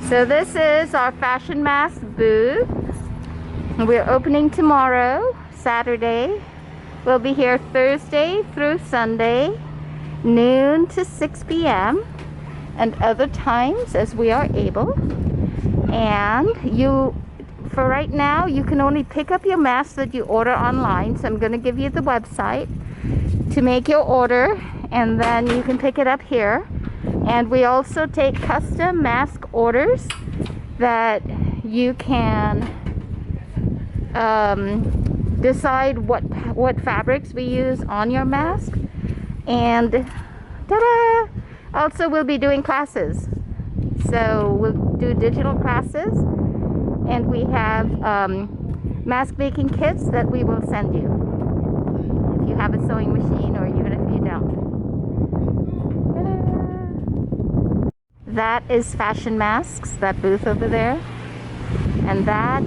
So this is our Fashion Masques booth. We're opening tomorrow, Saturday. We'll be here Thursday through Sunday, noon to 6 p.m. and other times as we are able. And for right now, you can only pick up your mask that you order online. So I'm going to give you the website to make your order, and then you can pick it up here. And we also take custom mask orders that you can decide what fabrics we use on your mask. And ta-da! Also, we'll be doing classes. So we'll do digital classes, and we have mask making kits that we will send you if you have a sewing machine, or even if you don't. That is Fashion Masques, that booth over there. And that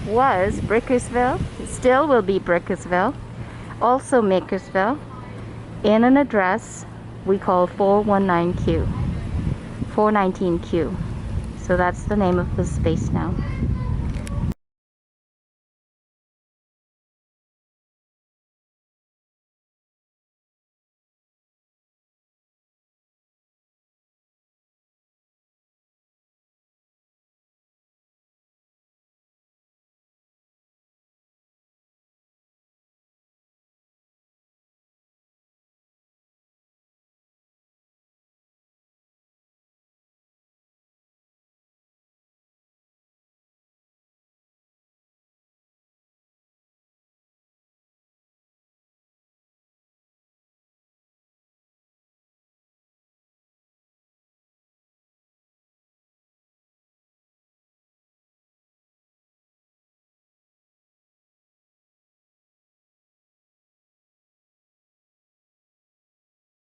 was Makersville. Still will be Makersville. Also Makersville. In an address we call 419Q. 419Q. So that's the name of the space now.